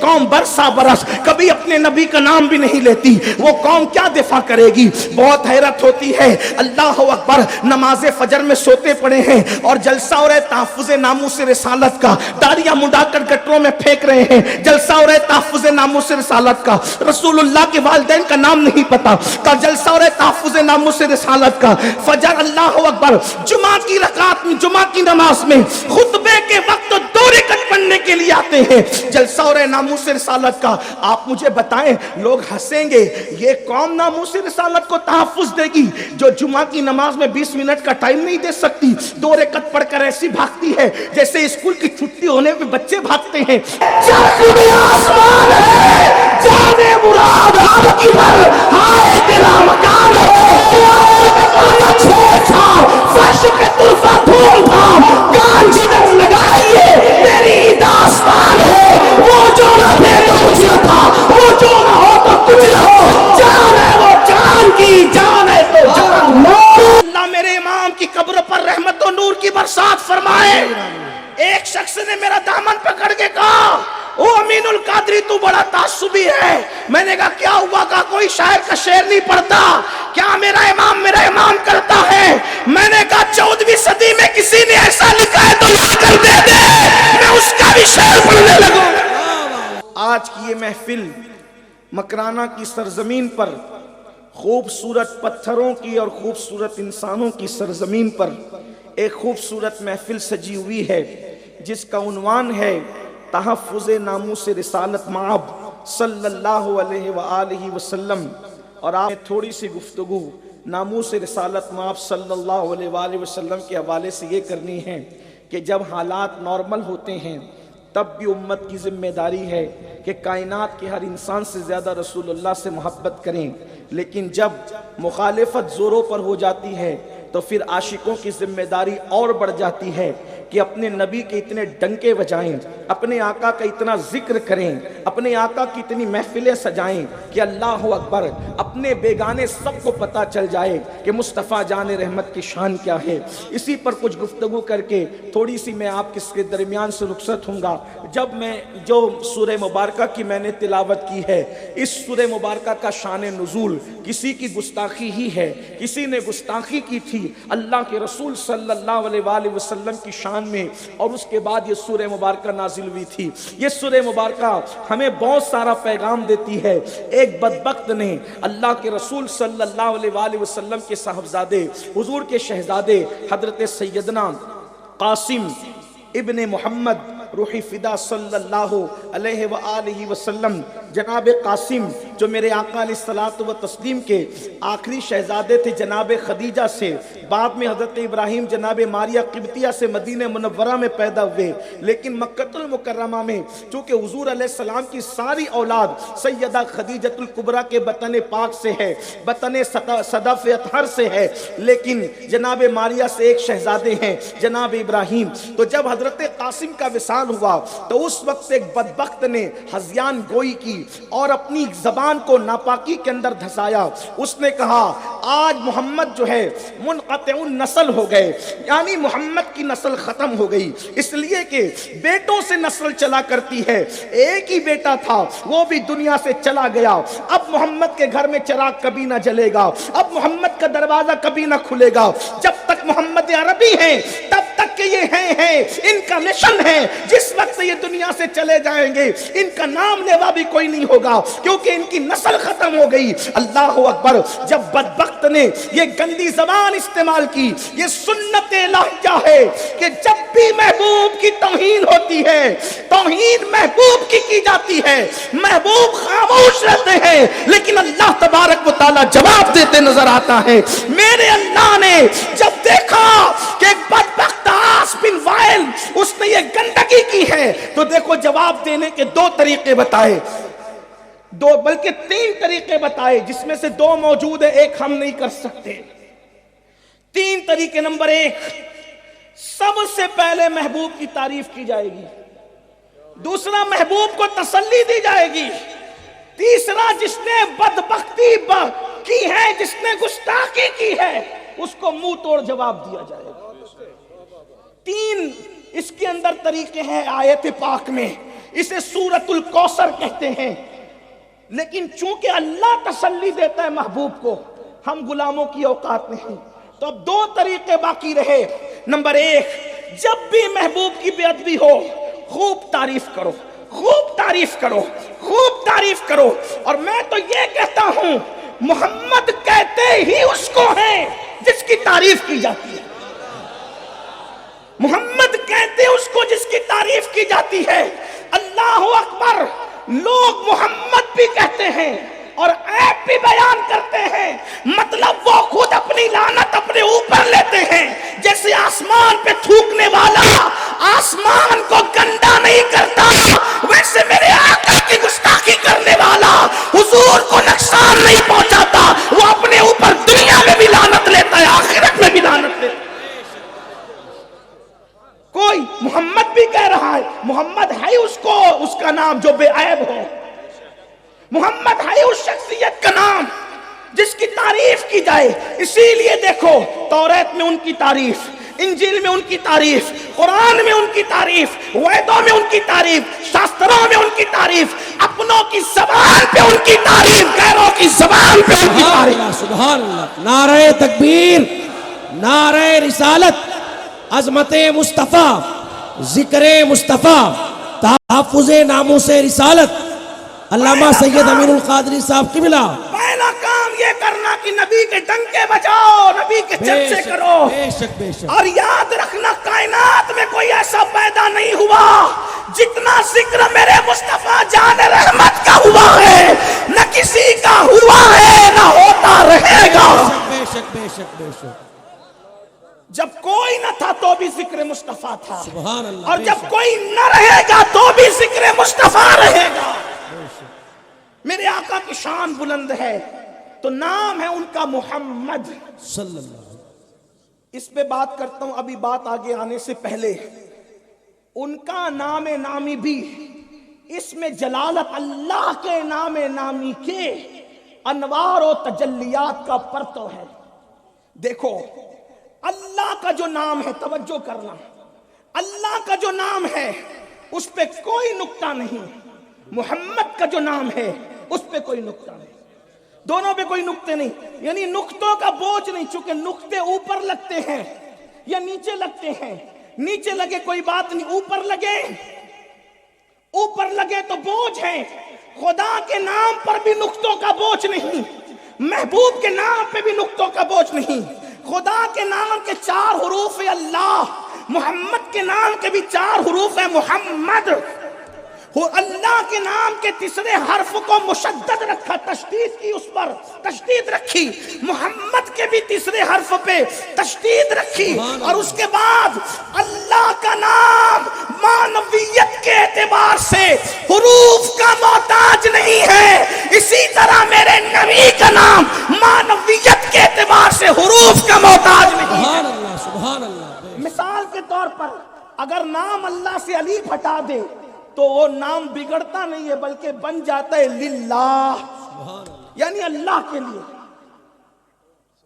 قوم برسا برس کبھی اپنے نبی کا نام بھی نہیں لیتی، وہ قوم کیا دفاع کرے گی؟ بہت حیرت ہوتی ہے۔ اللہ اکبر، نماز فجر میں سوتے پڑے ہیں اور جلسہ ہو رہا ہے تحفظ ناموس رسالت کا، داڑیاں منڈا کر گٹروں میں پھینک رہے ہیں، جلسہ ہو رہا ہے تحفظ ناموس رسالت کا، رسول اللہ کے والدین کا نام نہیں پتا، کا جلسہ ہو رہا ہے تحفظ ناموس رسالت کا، فجر اللہ اکبر، جمعہ کی رکعت میں، جمعہ کی نماز میں خطبے کے وقت 2 رکعت پڑھنے کے لیے آتے ہیں، جلسہ ہو رہا ہے ناموس رسالت کا۔ آپ مجھے بتائیں، لوگ ہنسیں گے، یہ قوم ناموس رسالت کو تحفظ دے گی جو جمعہ کی نماز میں 20 منٹ کا ٹائم نہیں دے سکتی، 2 رکعت پڑھ کر ایسی بھاگتی ہے جیسے اسکول کی چھٹی ہونے پہ بچے بھاگتے ہیں۔ آسمان ہے جانے مراد آپ کی بر ہائے تیرا مکان ہے، فرش پہ طرفہ دھول تھا، کان جدھر لگائیے تیری داستان ہے، وہ جو نہ تھے تو کچھ نہ تھا، وہ جو نہ ہو تو کچھ نہ ہو، جان ہے وہ جان کی، جان ہے تو جان۔ اللہ میرے امام کی قبر پر رحمت و نور کی برسات فرمائے۔ ایک شخص نے میرا دامن پکڑ کے کہا، او امین القادری تو بڑا تعصبی ہے۔ میں نے کہا کیا ہوا؟ کہا کوئی شاعر کا شعر نہیں پڑھتا کیا؟ میرا امام کرتا ہے۔ میں نے کہا 14ویں صدی میں کسی نے ایسا لکھا ہے تو لا کر دے دے، میں اس کا بھی شعر پڑھنے لگوں۔ آج کی یہ محفل مکرانہ کی سرزمین پر، خوبصورت پتھروں کی اور خوبصورت انسانوں کی سرزمین پر ایک خوبصورت محفل سجی ہوئی ہے جس کا عنوان ہے تحفظ ناموس رسالت مآب صلی اللہ علیہ وآلہ وسلم۔ اور آپ نے تھوڑی سی گفتگو ناموس رسالت مآب صلی اللہ علیہ وآلہ وسلم کے حوالے سے یہ کرنی ہے کہ جب حالات نارمل ہوتے ہیں تب بھی امت کی ذمہ داری ہے کہ کائنات کے ہر انسان سے زیادہ رسول اللہ سے محبت کریں، لیکن جب مخالفت زوروں پر ہو جاتی ہے تو پھر عاشقوں کی ذمہ داری اور بڑھ جاتی ہے کہ اپنے نبی کے اتنے ڈنکے بجائیں، اپنے آقا کا اتنا ذکر کریں، اپنے آقا کی اتنی محفلیں سجائیں کہ اللہ اکبر اپنے بیگانے سب کو پتہ چل جائے کہ مصطفیٰ جان رحمت کی شان کیا ہے۔ اسی پر کچھ گفتگو کر کے تھوڑی سی میں آپ کے درمیان سے رخصت ہوں گا۔ جب میں جو سورہ مبارکہ کی میں نے تلاوت کی ہے، اس سورہ مبارکہ کا شان نزول کسی کی گستاخی ہی ہے، کسی نے گستاخی کی تھی اللہ کے رسول صلی اللہ علیہ وآلہ وسلم کی شان میں، اور اس کے بعد یہ سورہ مبارکہ نازل ہوئی تھی۔ یہ سورہ مبارکہ ہمیں بہت سارا پیغام دیتی ہے۔ ایک بدبخت نے اللہ کے رسول صلی اللہ علیہ وآلہ وسلم کے صاحبزادے، حضور کے شہزادے حضرت سیدنا قاسم ابن محمد روحی فدا صلی اللہ علیہ وآلہ وسلم، جناب قاسم جو میرے آقا علیہ الصلوۃ والتسلیم کے آخری شہزادے تھے جناب خدیجہ سے، بعد میں حضرت ابراہیم جناب ماریہ قبطیہ سے مدینہ منورہ میں پیدا ہوئے، لیکن مکہ المکرمہ میں چونکہ حضور علیہ السلام کی ساری اولاد سیدہ خدیجۃ الکبریٰ کے بطن پاک سے ہے، بطن صدف اطہر سے ہے، لیکن جناب ماریہ سے ایک شہزادے ہیں جناب ابراہیم۔ تو جب حضرت قاسم کا وصال ہوا تو اس وقت ایک بدبخت نے ہذیان گوئی کی اور اپنی زبان کو ناپاکی کے اندر دھسایا۔ اس نے کہا آج محمد جو ہے منقطع النسل ہو گئے، یعنی محمد کی نسل ختم ہو گئی، اس لیے کہ بیٹوں سے نسل چلا کرتی ہے، ایک ہی بیٹا تھا وہ بھی دنیا سے چلا گیا، اب محمد کے گھر میں چراغ کبھی نہ جلے گا، اب محمد کا دروازہ کبھی نہ کھلے گا، جب تک محمد عربی ہیں تب تک کہ یہ ہیں ان کا مشن ہے، جس وقت سے یہ دنیا سے چلے جائیں گے ان کا نام لیوا بھی کوئی نہیں ہوگا کیونکہ ان کی نسل ختم ہو گئی۔ اللہ اکبر، جب بدبخت نے یہ گندی زبان استعمال کی، یہ سنت الہیہ ہے کہ جب بھی محبوب کی توہین ہوتی ہے، توہین محبوب کی جاتی ہے، محبوب خاموش رہتے ہیں لیکن اللہ تبارک و تعالی جواب دیتے نظر آتا ہے۔ میرے اللہ نے جب دیکھا کہ ایک بدبخت عاص بن وائل اس نے یہ گندگی کی ہے تو دیکھو جواب دینے کے 2 طریقے بتائے، 2 بلکہ 3 طریقے بتائے، جس میں سے 2 موجود ہے، ایک ہم نہیں کر سکتے۔ 3 طریقے، نمبر 1، سب سے پہلے محبوب کی تعریف کی جائے گی، دوسرا محبوب کو تسلی دی جائے گی، تیسرا جس نے بدبختی کی ہے، جس نے گستاخی کی ہے اس کو منہ توڑ جواب دیا جائے گا۔ 3 اس کے اندر طریقے ہیں آیت پاک میں۔ اسے سورۃ الکوثر کہتے ہیں. لیکن چونکہ اللہ تسلی دیتا ہے محبوب کو، ہم غلاموں کی اوقات نہیں. تو اب دو طریقے باقی رہے. نمبر ایک، جب بھی محبوب کی بے ادبی ہو خوب تعریف کرو، خوب تعریف کرو، خوب تعریف کرو. اور میں تو یہ کہتا ہوں محمد کہتے ہی اس کو ہیں جس کی تعریف کی جاتی ہے. محمد کہتے اس کو جس کی تعریف کی جاتی ہے. اللہ اکبر. لوگ محمد بھی کہتے ہیں اور عیب بھی بیان کرتے ہیں، مطلب وہ خود اپنی لعنت اپنے اوپر لیتے ہیں. جیسے آسمان پہ تھوکنے والا آسمان کو گندا نہیں کرتا، ویسے میرے آقا کی گستاخی کرنے والا حضور کو نقصان نہیں پہنچاتا، وہ اپنے اوپر دنیا میں بھی لعنت لیتا ہے، آخرت میں بھی لعنت لیتا ہے. کوئی محمد بھی کہہ رہا ہے، محمد ہے اس کو، اس کا نام جو بے عیب ہو. محمد ہے اس شخصیت کا نام جس کی تعریف کی جائے. اسی لیے دیکھو توریت میں ان کی تعریف، انجیل میں ان کی تعریف، قرآن میں ان کی تعریف، ویدوں میں ان کی تعریف، شاستروں میں ان کی تعریف، اپنوں کی زبان پہ ان کی تعریف، غیروں کی زبان پہ ان کی تعریف. سبحان اللہ. نعرہ تکبیر، نعرہ رسالت، عظمت مصطفیٰ، ذکر مصطفیٰ، تحفظ ناموس رسالت. علامہ سید امین القادری صاحب قبلہ. پہلا کام یہ کرنا کہ نبی کے ڈنکے بجاؤ، نبی کے چرچے کرو. بے شک بے شک. اور یاد رکھنا کائنات میں کوئی ایسا پیدا نہیں ہوا جتنا ذکر میرے مصطفیٰ جان رحمت کا ہوا ہے، نہ کسی کا ہوا ہے نہ ہوتا رہے گا. بے شک بے شک بے شک. جب کوئی نہ تھا تو بھی ذکر مصطفیٰ تھا، سبحان اللہ. اور جب کوئی نہ رہے گا تو بھی ذکر مصطفیٰ رہے گا. میرے آقا کی شان بلند ہے تو نام ہے ان کا محمد صلی اللہ. اس پہ بات کرتا ہوں ابھی بات آگے آنے سے پہلے. ان کا نام نامی بھی اس میں جلالت اللہ کے نام نامی کے انوار و تجلیات کا پرتو ہے. دیکھو اللہ کا جو نام ہے، توجہ کرنا، اللہ کا جو نام ہے اس پہ کوئی نقطہ نہیں. محمد کا جو نام ہے اس پہ کوئی نقطہ نہیں، دونوں پہ کوئی نقطے نہیں. یعنی نقطوں کا بوجھ نہیں، چونکہ نقطے اوپر لگتے ہیں یا نیچے لگتے ہیں. نیچے لگے کوئی بات نہیں، اوپر لگے تو بوجھ ہے. خدا کے نام پر بھی نقطوں کا بوجھ نہیں، محبوب کے نام پہ بھی نقطوں کا بوجھ نہیں. خدا کے نام کے 4 حروف ہے اللہ، محمد کے نام کے بھی 4 حروف ہے محمد. اللہ کے نام کے تیسرے حرف کو مشدد رکھا، تشدید کی، اس پر تشدید رکھی. محمد کے بھی تیسرے حرف پہ تشدید رکھی. اور اس کے بعد اللہ کا نام معنویت کے اعتبار سے حروف کا محتاج نہیں ہے، اسی طرح میرے نبی کا نام معنویت کے اعتبار سے حروف کا محتاج نہیں ہے. سبحان اللہ سبحان اللہ. مثال کے طور پر اگر نام اللہ سے الف ہٹا دے تو وہ نام بگڑتا نہیں ہے بلکہ بن جاتا ہے للہ، یعنی اللہ کے لیے.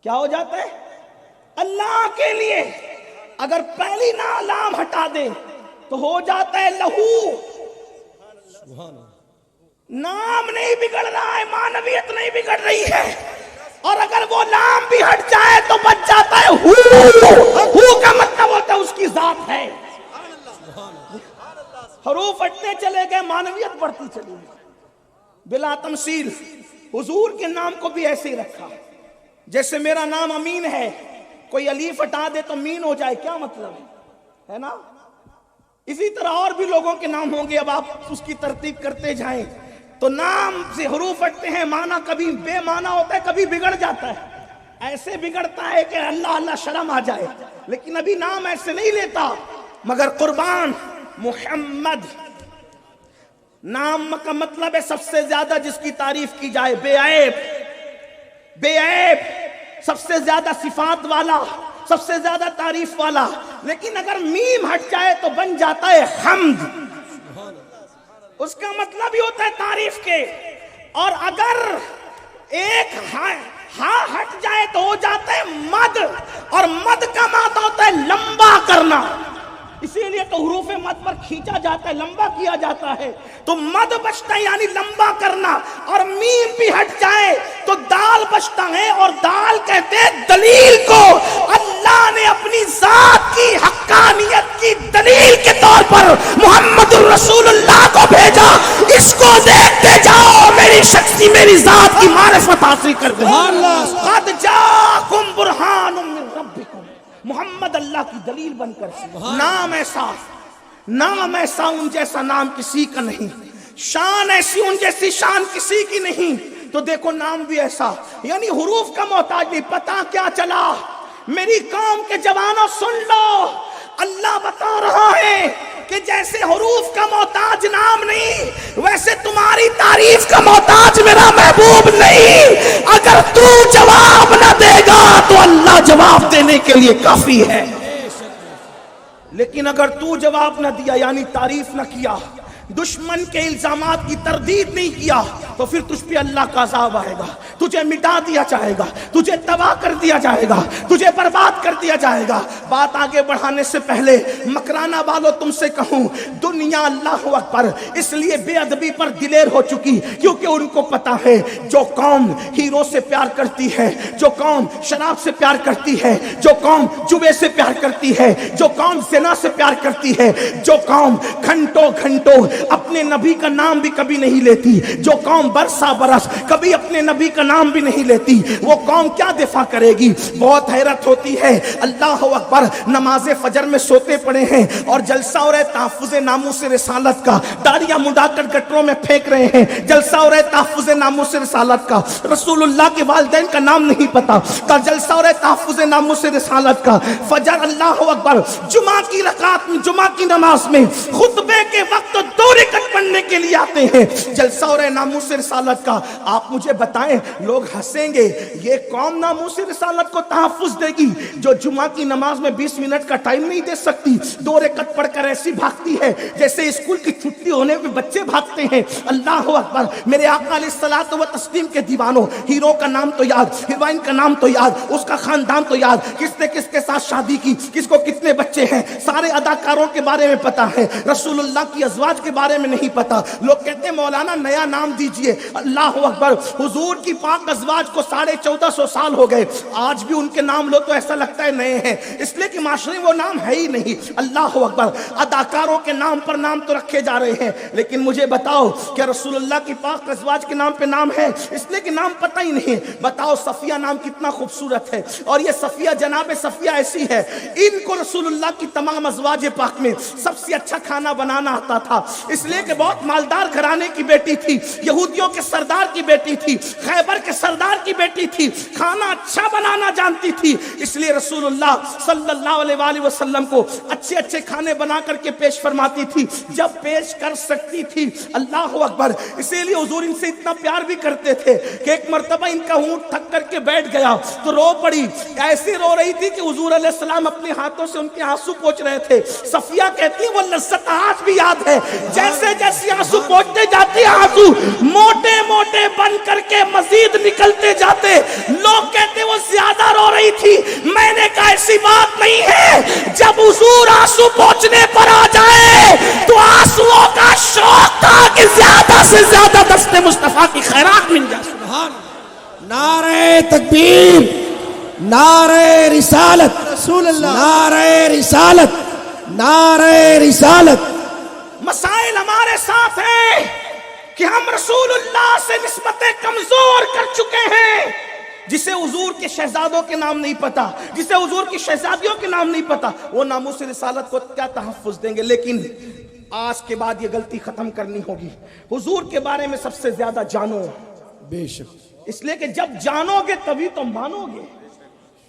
کیا ہو جاتا ہے؟ اللہ کے لیے. اگر پہلی لام ہٹا دے تو ہو جاتا ہے لہو. نام نہیں بگڑ رہا ہے، معنویت نہیں بگڑ رہی ہے. اور اگر وہ لام بھی ہٹ جائے تو بچ جاتا ہے ہو. ہو کا مطلب ہوتا ہے اس کی ذات ہے. حروف ہٹتے چلے گئے، معنویت بڑھتی چلی گئی بلا تمثیل. حضور کے نام کو بھی ایسے ہی رکھا. جیسے میرا نام امین ہے، کوئی الف ہٹا دے تو مین ہو جائے، کیا مطلب ہے نا؟ اسی طرح اور بھی لوگوں کے نام ہوں گے، اب آپ اس کی ترتیب کرتے جائیں تو نام سے حروف ہٹتے ہیں، معنی کبھی بے معنی ہوتا ہے، کبھی بگڑ جاتا ہے. ایسے بگڑتا ہے کہ اللہ اللہ شرم آ جائے، لیکن ابھی نام ایسے نہیں لیتا. مگر قربان محمد نام کا مطلب ہے سب سے زیادہ جس کی تعریف کی جائے، بے عیب، بے عیب، سب سے زیادہ صفات والا، سب سے زیادہ تعریف والا. لیکن اگر میم ہٹ جائے تو بن جاتا ہے حمد. اس کا مطلب ہی ہوتا ہے تعریف کے. اور اگر ایک ہاں ہٹ جائے تو ہو جاتا ہے مد، اور مد کا معنی ہوتا ہے لمبا کرنا. اسی لیے تو حروف مد پر کھینچا جاتا ہے، لمبا کیا جاتا ہے، تو مد بچتا ہے یعنی لمبا کرنا، اور میم بھی ہٹ جائے تو دال بچتا ہے، اور دال کہتے ہیں دلیل کو۔ اللہ نے اپنی ذات کی حقانیت کی دلیل کے طور پر محمد الرسول اللہ کو بھیجا، اس کو دیکھتے جاؤ، میری شخصی میری ذات کی معرفت حاصل کر دے۔ قد جاءکم برہان من ربکم، محمد اللہ کی دلیل بن کر، نام ایسا ان جیسا نام کسی کا نہیں، شان ایسی ان جیسی شان کسی کی نہیں، تو دیکھو نام بھی ایسا، یعنی حروف کا محتاج نہیں۔ پتا کیا چلا؟ میری قوم کے جوانوں سن لو، اللہ بتا رہا ہے کہ جیسے حروف کا محتاج نام نہیں، ویسے تمہاری تعریف کا محتاج میرا محبوب نہیں۔ اگر تو جواب نہ دے گا تو اللہ جواب دینے کے لیے کافی ہے، لیکن اگر تو جواب نہ دیا یعنی تعریف نہ کیا، دشمن کے الزامات کی تردید نہیں کیا، تو پھر تجھ پہ اللہ کا عذاب آئے گا، تجھے مٹا دیا جائے گا، تجھے تباہ کر دیا جائے گا، تجھے برباد کر دیا جائے گا۔ بات آگے بڑھانے سے پہلے مکرانہ والوں تم سے کہوں، دنیا اللہ اکبر اس لیے بے ادبی پر دلیر ہو چکی کیونکہ ان کو پتا ہے جو قوم ہیرو سے پیار کرتی ہے، جو قوم شراب سے پیار کرتی ہے، جو قوم جوے سے پیار کرتی ہے، جو قوم زنا سے پیار کرتی ہے، جو قوم گھنٹوں گھنٹوں اپنے نبی کا نام بھی کبھی نہیں لیتی، جو قوم برسا برس کبھی اپنے نبی کا نام بھی نہیں لیتی، وہ قوم کیا دفاع کرے گی؟ بہت حیرت ہوتی ہے۔ اللہ اکبر، نماز فجر میں سوتے پڑے ہیں اور جلسہ ہو رہا ہے تحفظ ناموس رسالت کا، داڑیاں مڈا کر گٹروں میں پھینک رہے ہیں، جلسہ ہو رہا ہے تحفظ ناموس رسالت کا، رسول اللہ کے والدین کا نام نہیں پتا، جلسہ ہو رہا ہے تحفظ ناموس رسالت کا، فجر اللہ اکبر جمعہ کی رکعت میں، جمعہ کی نماز میں خطبے کے وقت 2 رکعت پڑھنے کے لیے آتے ہیں، جلسہ ہو رہا ہے ناموس رسالت کا۔ آپ مجھے بتائیں، لوگ ہنسیں گے، یہ قوم ناموس رسالت کو تحفظ دے گی جو جمعہ کی نماز میں 20 منٹ کا ٹائم نہیں دے سکتی، 2 رکعت پڑھ کر ایسی بھاگتی ہے جیسے اسکول کی چھٹی ہونے میں بچے بھاگتے ہیں۔ اللہ اکبر، میرے آقا علیہ الصلوۃ والتسلیم کے دیوانوں، ہیرو کا نام تو یاد، ہیروئن کا نام تو یاد، اس کا خاندان تو یاد، کس نے کس کے ساتھ شادی کی، کس کو کتنے بچے ہیں، سارے اداکاروں کے بارے میں پتا ہے، رسول اللہ کی ازواج کے بارے میں نہیں پتا۔ لوگ کہتے ہیں مولانا نیا نام دیجئے، اللہ اکبر، حضور کی پاک ازواج کو 1450 سال ہو گئے، آج بھی ان کے نام لو تو ایسا لگتا ہے نئے ہیں، اس لیے کہ معاشرے میں وہ نام ہے ہی نہیں۔ اللہ اکبر، اداکاروں کے نام پر نام تو رکھے جا رہے ہیں، لیکن مجھے بتاؤ کہ رسول اللہ کی پاک ازواج کے نام پہ نام ہے؟ اس لیے کہ نام پتہ ہی نہیں۔ بتاؤ صفیہ نام کتنا خوبصورت ہے، اور یہ صفیہ جناب صفیہ ایسی ہے، ان کو رسول اللہ کی تمام ازواج پاک میں سب سے اچھا کھانا بنانا آتا تھا، اس لیے کہ بہت مالدار گھرانے کی بیٹی تھی، یہودیوں کے سردار کی بیٹی تھی، خیبر کے سردار کی بیٹی تھی، کھانا اچھا بنانا جانتی تھی، اس لیے رسول اللہ صلی اللہ علیہ وآلہ وسلم کو اچھے اچھے کھانے بنا کر کے پیش فرماتی تھی جب پیش کر سکتی تھی۔ اللہ اکبر، اسی لیے حضور ان سے اتنا پیار بھی کرتے تھے کہ ایک مرتبہ ان کا اونٹ تھک کر کے بیٹھ گیا تو رو پڑی، ایسی رو رہی تھی کہ حضور علیہ السلام اپنے ہاتھوں سے ان کے آنسو پوچھ رہے تھے۔ صفیہ کہتی ہے وہ لذت آج بھی یاد ہے، جیسے جیسے آنسو پوچھتے جاتے آنسو موٹے موٹے بن کر کے مزید نکلتے جاتے، لوگ کہتے وہ زیادہ رو رہی تھی، میں نے کہا ایسی بات نہیں ہے، جب حضور آنسو پوچھنے پر آ جائے تو آنسوؤں کا شوق تھا کہ زیادہ سے زیادہ دست مصطفیٰ کی خیرات مل جائے۔ سبحان اللہ، نعرہ تکبیر، نعرہ رسالت، رسول اللہ، نعرہ رسالت، نعرہ رسالت۔ مسائل ہمارے ساتھ ہیں کہ ہم رسول اللہ سے نسبتیں کمزور کر چکے ہیں، جسے حضور کے شہزادوں کے نام نہیں پتا، جسے حضور کی شہزادیوں کے نام نہیں پتا، وہ ناموس رسالت کو کیا تحفظ دیں گے؟ لیکن آج کے بعد یہ غلطی ختم کرنی ہوگی، حضور کے بارے میں سب سے زیادہ جانو، بے شک، اس لیے کہ جب جانو گے تبھی تو مانو گے۔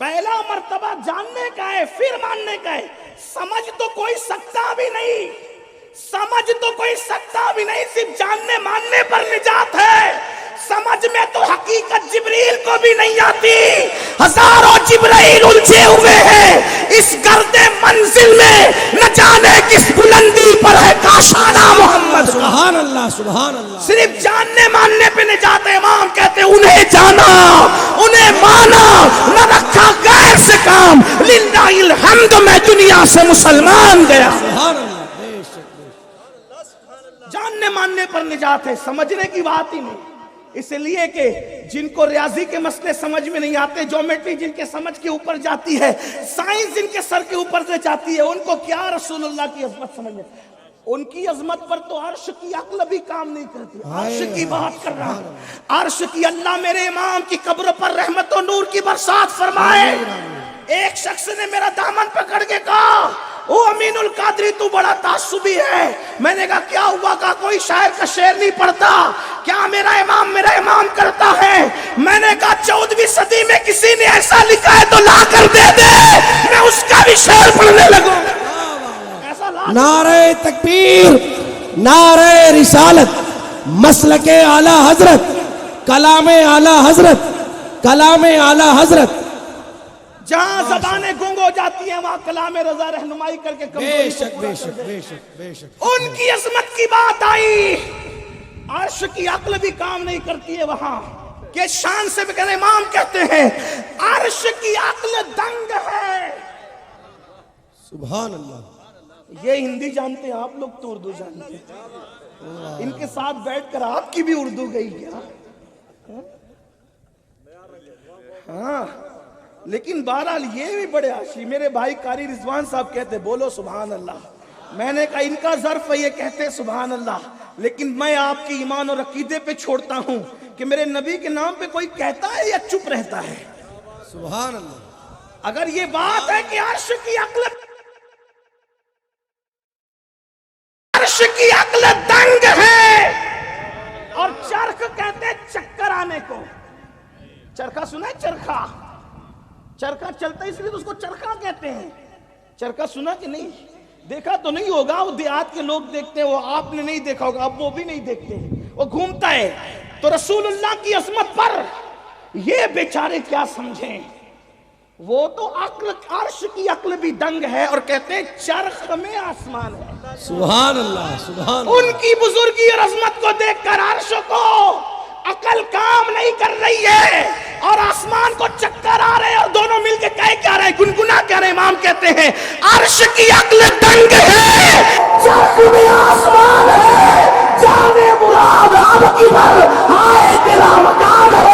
پہلا مرتبہ جاننے کا ہے پھر ماننے کا ہے، سمجھ تو کوئی سکتا بھی نہیں، سمجھ تو کوئی سکتا بھی نہیں، صرف جاننے ماننے پر نجات ہے، سمجھ میں تو حقیقت جبریل کو بھی نہیں آتی، ہزاروں جبرائیل الجھے ہوئے ہیں اس گرد منزل میں، نہ جانے کس بلندی پر ہے کاشانہ محمد۔ سبحان اللہ، سبحان اللہ، صرف جاننے ماننے پہ نجات ہے۔ امام کہتے ہیں انہیں جانا، انہیں مانا، نہ رکھا غیر سے کام للہ الحمد میں دنیا سے مسلمان گیا. سبحان اللہ. بے شک بے شک. جاننے ماننے پر نجات ہے، سمجھنے کی بات ہی نہیں. اس لیے کہ جن کو ریاضی کے مسئلے سمجھ میں نہیں آتے، جیومیٹری جن کے سمجھ کے اوپر جاتی ہے، سائنس جن کے سر کے اوپر سے جاتی ہے، ان کو کیا رسول اللہ کی عظمت سمجھ میں. ان کی عظمت پر تو عرش کی عقل بھی کام نہیں کرتی. عرش کی بات کر رہا ہوں، عرش کی. اللہ میرے امام کی قبر پر رحمت و نور کی برسات فرمائے. ایک شخص نے میرا دامن پکڑ کے کہا، او امین القادری تو بڑا تعصبی ہے. میں نے کہا کیا ہوا؟ کہا کوئی شاعر کا شعر نہیں پڑھتا کیا؟ میرا امام کرتا ہے. میں نے کہا 14ویں صدی میں کسی نے ایسا لکھا ہے تو لا کر دے دے، میں اس کا بھی شعر پڑھنے لگوں. ایسا لا. نعرہ تکبیر، نعرہ رسالت، مسلک اعلی حضرت، کلام اعلی حضرت، کلام اعلی حضرت. جہاں زبانیں گنگ ہو جاتی ہیں وہاں کلام رضا رہنمائی کر کے بے کمزوری کو شک پورا بے کر شک دے. بے شک بے شک. ان کی عظمت کی بات آئی، عرش کی عقل بھی کام نہیں کرتی ہے وہاں. کہ شان سے بکر امام کہتے ہیں عرش کی عقل دنگ ہے. سبحان اللہ. یہ ہندی جانتے ہیں آپ لوگ تو اردو جانتے ہیں. ان کے ساتھ بیٹھ کر آپ کی بھی اردو گئی کیا؟ ہاں لیکن بہرحال یہ بھی بڑے عاشی. میرے بھائی قاری رضوان صاحب کہتے بولو سبحان اللہ. میں نے کہا ان کا ظرف ہے، یہ کہتے سبحان اللہ. لیکن میں آپ کی ایمان اور عقیدے پہ چھوڑتا ہوں کہ میرے نبی کے نام پہ کوئی کہتا ہے یا چپ رہتا ہے. سبحان اللہ. اگر یہ بات ہے کہ عرش کی عقل دنگ ہے اور چرخ کہتے چکر آنے کو. چرخا سنا ہے؟ چرخا چلتا ہے اس لیے تو اس کو چرخا کہتے ہیں. چرخا سنا کہ نہیں؟ دیکھا تو نہیں ہوگا، وہ دیہات کے لوگ دیکھتے ہیں، وہ آپ نے نہیں دیکھا ہوگا، اب وہ بھی نہیں دیکھتے، وہ گھومتا ہے. تو رسول اللہ کی عظمت پر یہ بیچارے کیا سمجھیں؟ وہ تو عقل، عرش کی عقل بھی دنگ ہے اور کہتے ہیں چرخ میں آسمان ہے. سبحان اللہ. سبحان ان اللہ. کی بزرگی اور عظمت کو دیکھ کر عرش کو عقل کام نہیں کر رہی ہے اور آسمان کو چکر آ رہے ہیں اور دونوں مل کے کہہ کیا رہے ہیں؟ گنگنا کیا رہے ہیں؟ امام کہتے ہیں عرش کی عقل دنگ ہے، چرخ میں آسمان ہے، جانے مراد اب کی بر ہائے تیرا مکان ہے.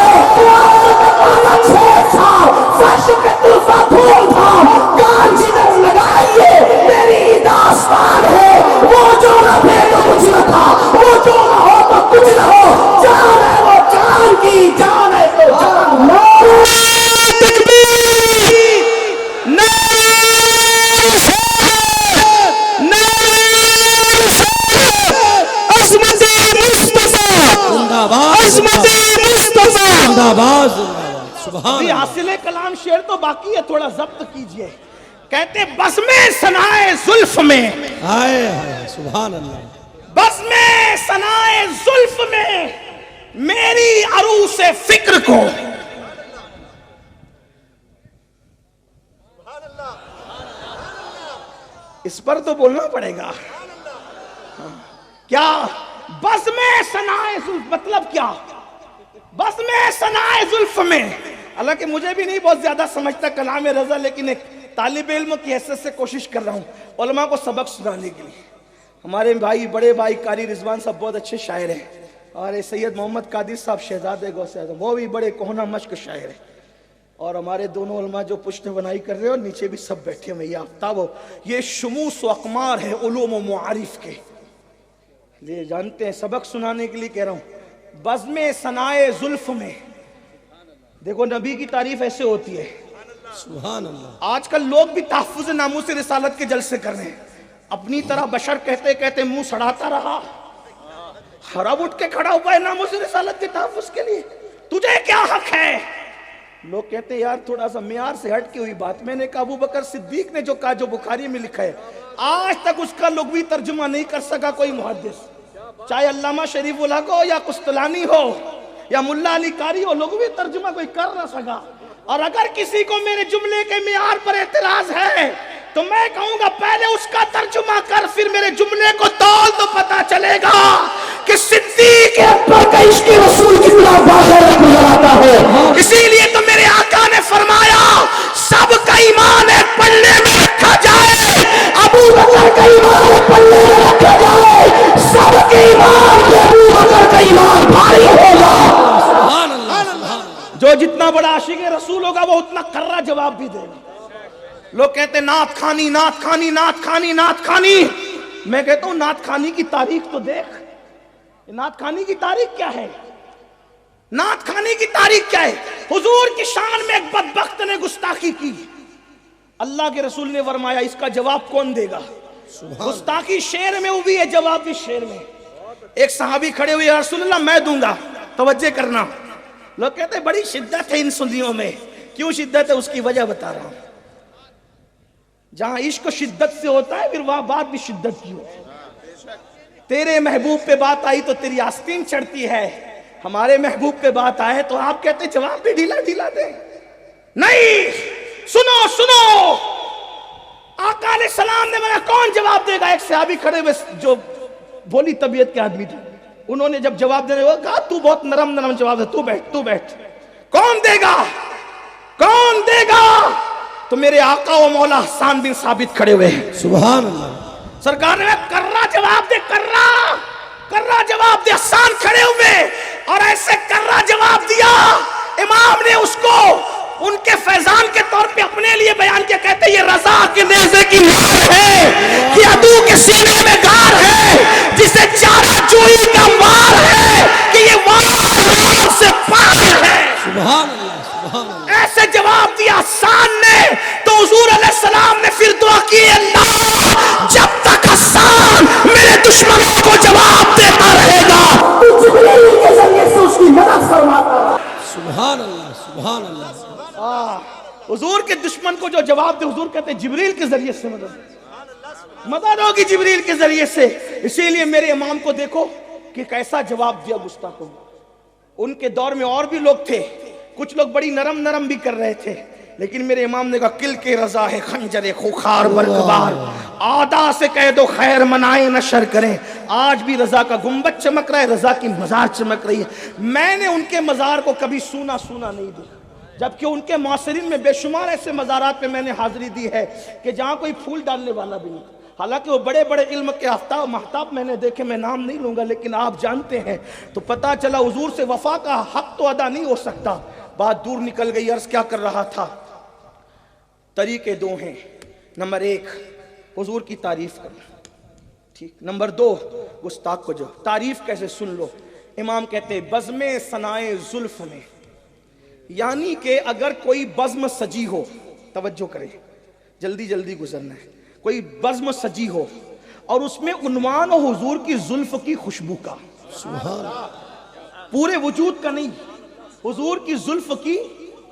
فرش پہ طوفہ دھول تھا، کان جدھر لگائیے میری داستان ہے. وہ جو نہ تھے تو کچھ نہ تھا، وہ جو نہ ہو تو کچھ نہ ہو. جان ہے وہ جان کی، جان ہے تو جان. نعرہ تکبیر، نعرہ رسالت، نعرہ رسالت، عظمت مصطفیٰ، زندہ باد، عظمت مصطفیٰ. زندہ باد، زندہ باد. سبحان ابھی اللہ. حاصل کلام شعر تو باقی ہے، تھوڑا ضبط کیجئے. کہتے بزم ثنائے زلف میں، ہائے ہائے. سبحان اللہ. بزم ثنائے زلف میں میری عروس فکر کو. اس پر تو بولنا پڑے گا. کیا بزم ثنائے زلف مطلب کیا؟ بزم ثنائے زلف میں، حالانکہ مجھے بھی نہیں بہت زیادہ سمجھتا کلام رضا، لیکن ایک طالب علم کی حیثیت سے کوشش کر رہا ہوں علماء کو سبق سنانے کے لیے. ہمارے بھائی، بڑے بھائی قاری رضوان صاحب بہت اچھے شاعر ہیں، اور سید محمد قادر صاحب شہزادے غوث اعظم وہ بھی بڑے کوہنا مشق شاعر ہیں. اور ہمارے دونوں علماء جو پشت بنائی کر رہے ہیں اور نیچے بھی سب بیٹھے ہوئے. یہ آفتاب ہو، یہ شموس و اقمار ہے علوم و معارف کے. یہ جانتے ہیں سبق سنانے کے لیے کہہ رہا ہوں. بزم ثنائے زلف میں، دیکھو نبی کی تعریف ایسے ہوتی ہے. سبحان اللہ. آج کل لوگ بھی تحفظ ناموس رسالت کے جلسے کر رہے ہیں. اپنی طرح بشر کہتے کہتے منہ سڑاتا رہا، خراب اٹھ کے کھڑا ہوا ہے ناموس رسالت کے تحفظ کے لیے. تجھے کیا حق ہے؟ لوگ کہتے ہیں یار تھوڑا سا معیار سے ہٹ کے ہوئی بات. میں نے کہا ابو بکر صدیق نے جو کہا، جو بخاری میں لکھا ہے، آج تک اس کا لغوی ترجمہ نہیں کر سکا کوئی محدث، چاہے علامہ شریف الحق ہو یا قسطلانی ہو یا ملا علی قاری ہو، لغوی ترجمہ کوئی کر نہ سکا. اور اگر کسی کو میرے جملے کے معیار پر اعتراض ہے تو میں کہوں گا پہلے اس کا ترجمہ کر، پھر میرے جملے کو تول تو پتا چلے گا کہ صدیق اکبر کا عشق رسول کتنا باہر نظر آتا ہے. اسی لیے تو میرے آقا نے فرمایا سب کا پلے میں رکھے جائے سب کے ایمان کے ابو بکر کا ایمان بھاری ہوگا. سبحان اللہ سبحان اللہ. جو جتنا بڑا عاشق رسول ہوگا وہ اتنا کرا جواب بھی دے گا. لوگ کہتے ہیں نعت خوانی نعت خوانی نعت خوانی نعت خوانی. میں کہتا ہوں نعت خوانی کی تاریخ تو دیکھ. نعت خوانی کی تاریخ کیا ہے؟ نعت خوانی کی تاریخ کیا ہے؟ حضور کی شان میں ایک بدبخت نے گستاخی کی. اللہ کے رسول نے فرمایا اس کا جواب کون دے گا؟ گستاخی شعر میں وہ بھی ہے، جواب بھی شعر میں. ایک صحابی کھڑے ہوئے یا رسول اللہ میں دوں گا. توجہ کرنا. لوگ کہتے ہیں بڑی شدت ہے ان سنیوں میں. کیوں شدت ہے؟ اس کی وجہ بتا رہا ہوں. جہاں عشق شدت سے ہوتا ہے پھر وہاں بات بھی شدت کی ہوتی ہے. تیرے محبوب پہ بات آئی تو تیری آستین چڑھتی ہے، ہمارے محبوب پہ بات آئے تو آپ کہتے جواب بھی ڈھیلا ڈھیلا دیں. نہیں، سنو سنو، آقا علیہ السلام نے مجھے کون جواب دے گا؟ ایک صحابی کھڑے ہوئے جو بولی طبیعت کے آدمی تھے، انہوں نے جب جواب دینے کو کہا تو بہت نرم نرم جواب دے، تو بیٹھ تو بیٹھ. کون دے گا؟ کون دے گا؟ تو میرے آقا و مولا حسان بن ثابت کھڑے ہوئے. سبحان اللہ. سرکار نے کرا جواب دے، کرا جواب دے. حسان کھڑے ہوئے اور ایسے کرا جواب دیا. امام نے اس کو ان کے فیضان کے طور پہ اپنے لیے بیان کیا. کہتے یہ رضا کے نیزے کی مار ہے، یہ عدو کے سینے میں گار ہے، جسے چارہ جوئی کا وار ہے کہ یہ وار سے پار ہے. سبحان اللہ سبحان اللہ. ایسے جواب دیا حسان نے. تو حضور علیہ السلام نے پھر دعا کی اللہ جب تک حسان میرے دشمنوں کو جواب دیتا رہے گا تو جبریل کے ذریعے سے اس کی مدد فرماتا رہا. سبحان اللہ سبحان اللہ. حضور کے دشمن کو جو جواب دے حضور کہتے ہیں جبریل کے ذریعے سے مدد ہوگی، جبریل کے ذریعے سے. اسی لیے میرے امام کو دیکھو کہ کیسا جواب دیا گستاخوں کو. ان کے دور میں اور بھی لوگ تھے، کچھ لوگ بڑی نرم نرم بھی کر رہے تھے، لیکن میرے امام نے کہا کل کے رضا ہے خنجر خوخار برقبار، آدھا سے کہہ دو خیر منائیں نہ شر کریں. آج بھی رضا کا گنبد چمک رہا ہے، رضا کی مزار چمک رہی ہے. میں نے ان کے مزار کو کبھی سونا نہیں دیکھا، جبکہ ان کے معاصرین میں بے شمار ایسے مزارات پہ میں نے حاضری دی ہے کہ جہاں کوئی پھول ڈالنے والا بھی نہیں. حالانکہ وہ بڑے بڑے علم کے آفتاب مہتاب میں نے دیکھے، میں نام نہیں لوں گا، لیکن آپ جانتے ہیں. تو پتا چلا حضور سے وفا کا حق تو ادا نہیں ہو سکتا. بات دور نکل گئی. عرض کیا کر رہا تھا؟ طریقے دو ہیں. نمبر ایک حضور کی تعریف کرنا، ٹھیک. نمبر دو گستاخ کو جو تعریف کیسے سن لو. امام کہتے بزم ثنائے زلف میں، یعنی کہ اگر کوئی بزم سجی ہو، توجہ کرے جلدی جلدی گزرنا ہے، کوئی بزم سجی ہو اور اس میں عنوان ہو حضور کی زلف کی خوشبو کا، پورے وجود کا نہیں، حضور کی زلف کی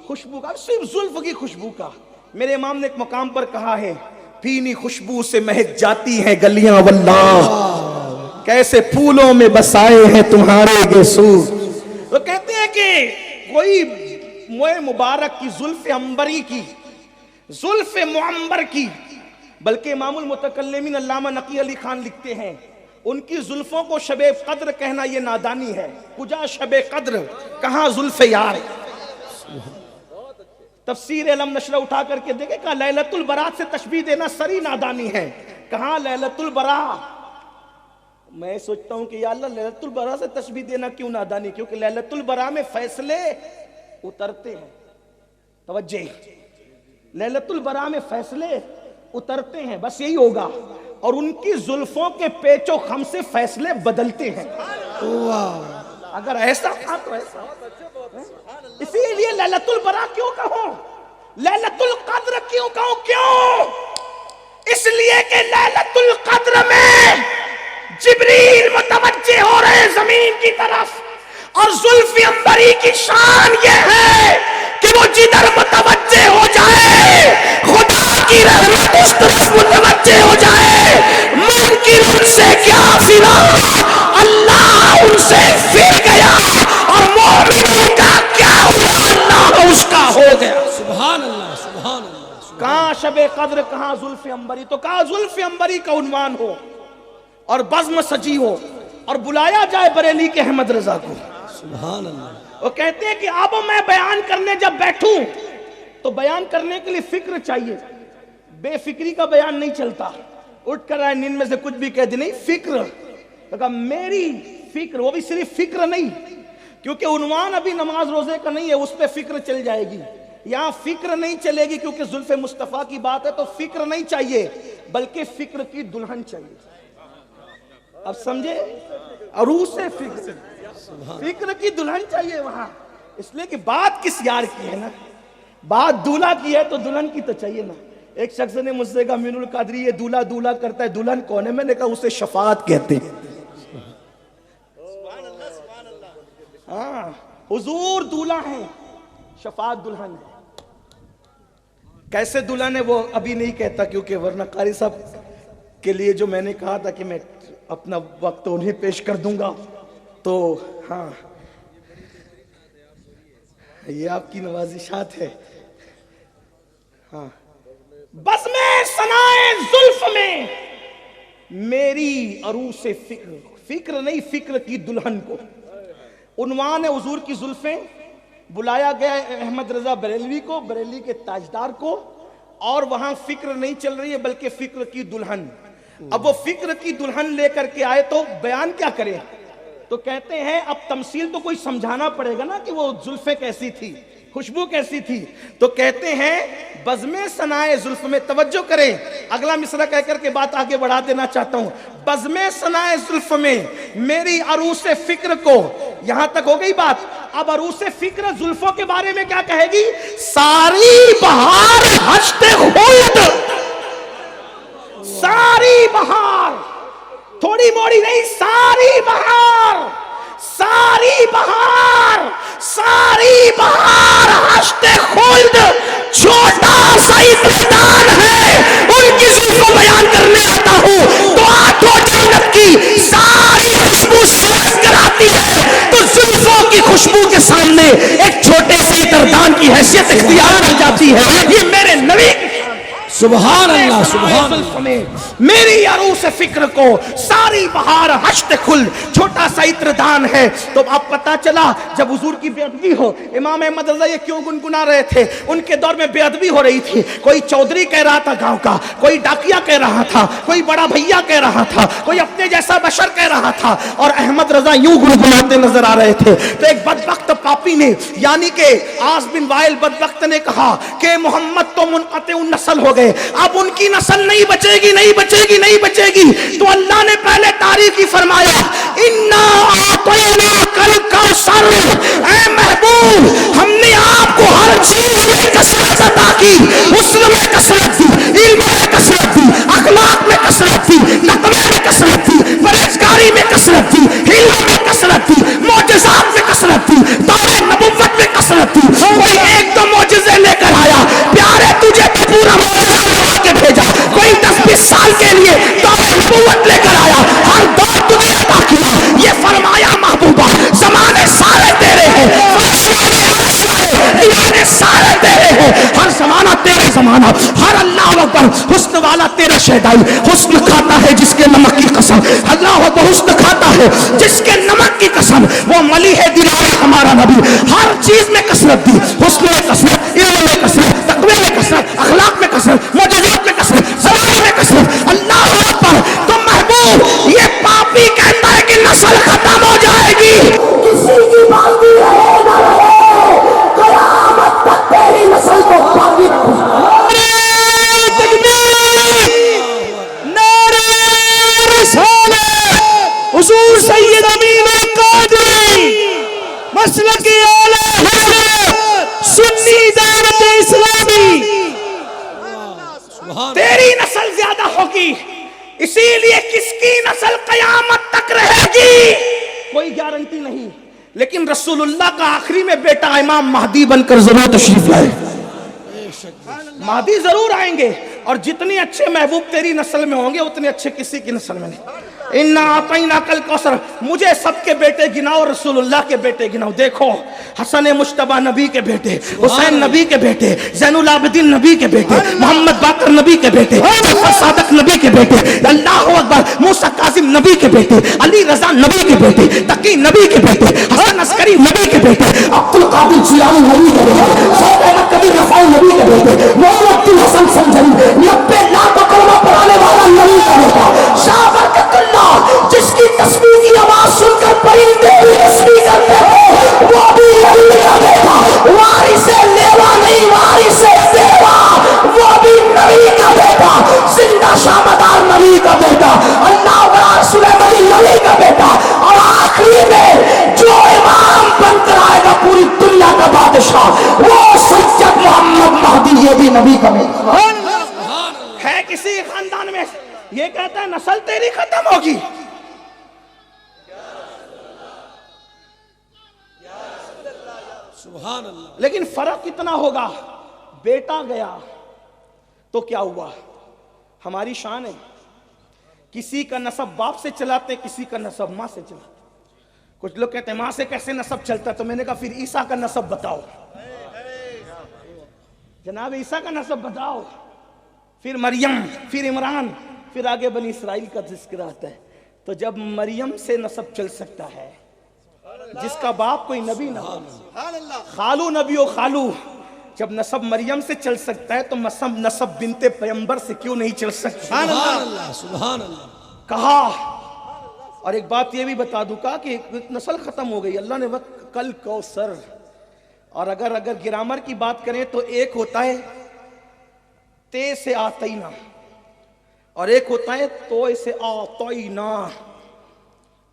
خوشبو کا، صرف زلف کی خوشبو کا. میرے امام نے ایک مقام پر کہا ہے بھینی خوشبو سے مہک جاتی ہیں گلیاں واللہ، کیسے پھولوں میں بسائے ہیں تمہارے گیسو. وہ کہتے ہیں کہ کوئی موئے مبارک کی زلف عنبری کی، زلف معمبر کی، بلکہ امام المتکلمین علامہ نقی علی خان لکھتے ہیں ان کی زلفوں کو شب قدر کہنا یہ نادانی ہے. کجا شب قدر کہاں زلف یار. تفسیر علم نشرہ اٹھا کر کے دیکھیں کہا لیلۃ البرات سے تشبیہ دینا سری نادانی ہے. کہاں لیلۃ البراء. میں سوچتا ہوں کہ یا اللہ لیلۃ البراء سے تشبیہ دینا کیوں نادانی، کیونکہ لیلۃ البراء میں فیصلے اترتے ہیں. توجہ، لیلۃ البراء میں فیصلے اترتے ہیں، بس یہی ہوگا. اور ان کی زلفوں کے پیچ و خم سے فیصلے بدلتے ہیں. اگر ایسا تھا تو ایسا. اسی لیے لیلۃ البراء کیوں کہوں، لیلۃ القدر کیوں کہوں؟ کیوں؟ اس لیے کہ لیلۃ القدر میں جبریل متوجہ ہو رہے زمین کی طرف، اور زلف عنبری کی شان یہ ہے کہ وہ جدھر متوجہ ہو جائے خدا کی رحمت اس طرف متوجہ ہو جائے. منکر ان سے کیا فرا، اللہ ان سے پھر گیا، اور مومنوں کا کیا ہوا، اللہ اس کا ہو گیا. سبحان اللہ سبحان اللہ. کہاں شب قدر، کہاں زلف عنبری. تو کہاں زلف عنبری کا عنوان ہو اور بزم سجی ہو اور بلایا جائے بریلی کے احمد رضا کو. سبحان اللہ. وہ کہتے ہیں کہ اب میں بیان کرنے جب بیٹھوں تو بیان کرنے کے لیے فکر چاہیے، بے فکری کا بیان نہیں چلتا. اٹھ کر آئے نیند میں سے کچھ بھی کہہ دی نہیں فکر، کہا میری فکر، وہ بھی صرف فکر نہیں، کیونکہ عنوان ابھی نماز روزے کا نہیں ہے، اس پہ فکر چل جائے گی، یہاں فکر نہیں چلے گی کیونکہ زلف مصطفیٰ کی بات ہے، تو فکر نہیں چاہیے بلکہ فکر کی دلہن چاہیے. اب سمجھے، عروس فکر، فکر کی دلہن چاہیے وہاں، اس لیے کہ بات کس یار کی ہے نا، بات دولہا کی ہے تو دلہن کی تو چاہیے نا. ایک شخص نے مجھ سے کہا مین القادری یہ دولہا دولہا کرتا ہے، دلہن کون ہے؟ میں نے کہا اسے شفاعت کہتے ہیں. ہاں حضور دولہا ہیں، شفاعت دلہن ہے. کیسے دلہن ہے وہ ابھی نہیں کہتا، کیونکہ ورنہ قاری صاحب کے لیے جو میں نے کہا تھا کہ میں اپنا وقت انہیں پیش کر دوں گا، تو ہاں یہ آپ کی نوازشات ہے. ہاں بزم ثنائے زلف میں میری عروس فکر، فکر نہیں فکر کی دلہن کو. عنوان ہے حضور کی زلفیں، بلایا گیا ہے احمد رضا بریلوی کو، بریلی کے تاجدار کو، اور وہاں فکر نہیں چل رہی ہے بلکہ فکر کی دلہن. اب وہ فکر کی دلہن لے کر کے آئے تو بیان کیا کریں؟ تو کہتے ہیں اب تمثیل تو کوئی سمجھانا پڑے گا نا کہ وہ زلفیں کیسی تھی، خوشبو کیسی تھی. تو کہتے ہیں بزم ثنائے زلف میں، توجہ کریں اگلا مصرع کہہ کر کے بات آگے بڑھا دینا چاہتا ہوں. بزم ثنائے زلف میں میری عروس فکر کو، یہاں تک ہو گئی بات. اب عروس فکر زلفوں کے بارے میں کیا کہے گی؟ ساری بہار ہشت خلد، ساری بہار، تھوڑی موڑی نہیں، ساری بہار، ساری بہار، ساری بہار ہشت خلد. چھوٹا سا ابتدان ہے ان کی زلفوں بیان کرنے آتا ہوں تو آٹھوں جنت کی ساری خوشبو سوز کراتی ہے، تو زلفوں کی خوشبو کے سامنے ایک چھوٹے سے ابتدان کی حیثیت اختیار ہو جاتی ہے. یہ میرے نبی سبحان اللہ، سبحان اللہ. میری عروس فکر کو ساری بہار ہشت خلد، چھوٹا سا عطردان ہے. تو اب پتا چلا جب حضور کی بے ادبی ہو، امام احمد رضا یہ کیوں گنگنا رہے تھے؟ ان کے دور میں بے ادبی ہو رہی تھی. کوئی چودھری کہہ رہا تھا گاؤں کا، کوئی ڈاکیا کہہ رہا تھا، کوئی بڑا بھیا کہہ رہا تھا، کوئی اپنے جیسا بشر کہہ رہا تھا، اور احمد رضا یوں گنگناتے نظر آ رہے تھے. تو ایک بدبخت پاپی نے، یعنی کہ عاص بن وائل بدبخت نے کہا کہ محمد تو منقطع النسل ہو گئے، اب ان کی نسل نہیں بچے گی، نہیں بچے گی، نہیں بچے گی. تو اللہ نے پہلے تاریخ ہی فرمایا انا اعطیناک الکوثر، اے محبوب ہم نے آپ کو ہر چیز میں کثرت عطا کی، حسن میں کثرت دی، علم میں کثرت دی، اخلاق میں کثرت دی، تقوی میں کثرت دی، پرہیزگاری میں کثرت دی، علم میں کثرت دی، معجزات میں کثرت دی، دور نبوت میں کثرت دی. کوئی ایک دو معجزے لے کر آیا، پیارے تجھے تو پورا معجزہ کے بھیجا. کوئی 10-20 سال کے لیے دور نبوت لے کر آیا، ہر دور تجھے عطا کیا. یہ فرمایا محبوبہ زمانے سارے تیرے ہیں، سارے تیرے ہیں، ہر زمانہ تیرے زمانہ، ہر اللہ اکبر حسن والا تیرا شہدائی. حسن کھاتا ہے جس کے نمک کی قسم، اللہ اکبر حسن کھاتا ہے جس کے نمک کی قسم. وہ ملی ہے دلال ہمارا نبی، ہر چیز میں کثرت دی، حسن میں کثرت، علم میں کثرت، تقوی میں کثرت، اخلاق میں کثرت، معجزات میں کثرت، زبان میں کثرت. اللہ اکبر. تو محبوب یہ پاپی کہتا ہے کہ نسل ختم ہو جائے گی، کسی کی باقی رہے نہ رہے، قیامت تک تیری نسل کو باقی حضور سید امین قادری مسلک اعلی حضرت سنی دعوت اسلامی. تیری نسل زیادہ ہوگی، اسی لیے کس کی نسل قیامت تک رہے گی کوئی گارنٹی نہیں. لیکن رسول اللہ کا آخری میں بیٹا امام مہدی بن کر ضرور تشریف لائے. مہدی ضرور آئیں گے، اور جتنے اچھے محبوب تیری نسل میں ہوں گے اتنے اچھے کسی کی نسل میں نہیں. اِنَّا أَعْطَيْنَاكَ الْكَوْثَرَ. مجھے سب کے بیٹے گناؤ، رسول اللہ کے بیٹے گناؤ. دیکھو حسن مجتبیٰ نبی کے بیٹے، حسین نبی کے بیٹے، زین العابدین نبی کے بیٹے، محمد باقر نبی کے بیٹے، جعفر صادق نبی کے بیٹے، اللہ اکبر، موسیٰ کاظم نبی کے بیٹے، علی رضا نبی کے بیٹے، تقی نبی کے بیٹے، حسن عسکری نبی کے بیٹے، عبد القادر جیلانی نبی کے بیٹے، شیخ احمد کبیر رفاعی نبی کے بیٹے، محمد بن حسن سنجری 90 لاکھ کلمہ پڑھانے والا نبی کا نبی کا بیٹا. ہے کسی خاندان میں یہ کہتا ہے نسل تیری ختم ہوگی. سبحان اللہ. لیکن فرق اتنا ہوگا، بیٹا گیا تو کیا ہوا؟ ہماری شان ہے، کسی کا نسب باپ سے چلاتے، کسی کا نسب ماں سے چلاتے. کچھ لوگ کہتے ہیں ماں سے کیسے نسب چلتا ہے؟ تو میں نے کہا پھر عیسیٰ کا نسب بتاؤ. جناب عیسیٰ کا نسب بتاؤ، پھر مریم، پھر عمران، پھر آگے بنی اسرائیل کا ذکر آتا ہے. تو جب مریم سے نسب چل سکتا ہے جس کا باپ کوئی نبی نہ ہو، خالو نبی ہو خالو، جب نسب مریم سے چل سکتا ہے تو نسب بنت پیغمبر سے کیوں نہیں چل سکتا؟ سبحان اللہ. سبحان اللہ. کہا. اور ایک بات یہ بھی بتا دوں کا کہ نسل ختم ہو گئی. اللہ نے وقت کل کوثر، اور اگر گرامر کی بات کریں تو ایک ہوتا ہے تے سے آتینا اور ایک ہوتا ہے تو سے آتینا.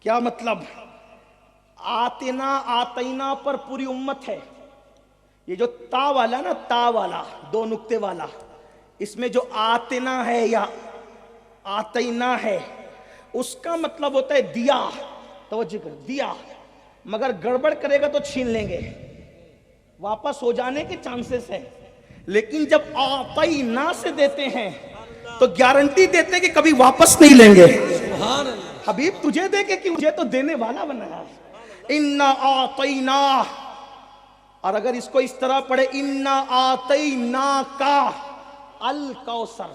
کیا مطلب؟ آتینا پر پوری امت ہے. یہ جو تا والا نا، تا والا دو نقطے والا، اس میں جو آتینا ہے یا آتینا ہے اس کا مطلب ہوتا ہے دیا. توجہ کر، دیا. مگر گڑبڑ کرے گا تو چھین لیں گے، واپس ہو جانے کے چانسز ہیں. لیکن جب آتینا سے دیتے ہیں تو گارنٹی دیتے ہیں کہ کبھی واپس نہیں لیں گے. سبحان اللہ. حبیب تجھے دے کے کہ مجھے تو دینے والا بنایا. انا آتینا. اور اگر اس کو اس طرح پڑھے انا آتینا کا الکوثر،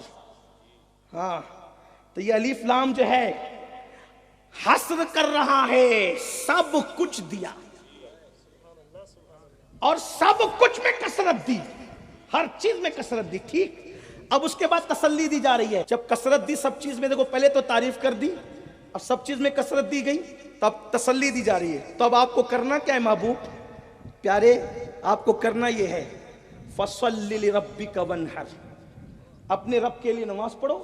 ہاں، تو یہ الف لام جو ہے حسر کر رہا ہے سب کچھ دیا اور سب کچھ میں کثرت دی، ہر چیز میں کثرت دی. ٹھیک، اب اس کے بعد تسلی دی جا رہی ہے. جب کثرت دی سب چیز میں، دیکھو پہلے تو تعریف کر دی اور سب چیز میں کثرت دی گئی، تب تسلی دی جا رہی ہے. تو اب آپ کو کرنا کیا ہے محبوب پیارے؟ آپ کو کرنا یہ ہے فَصَلِّ لِرَبِّكَ وَانْحَرْ، اپنے رب کے لیے نماز پڑھو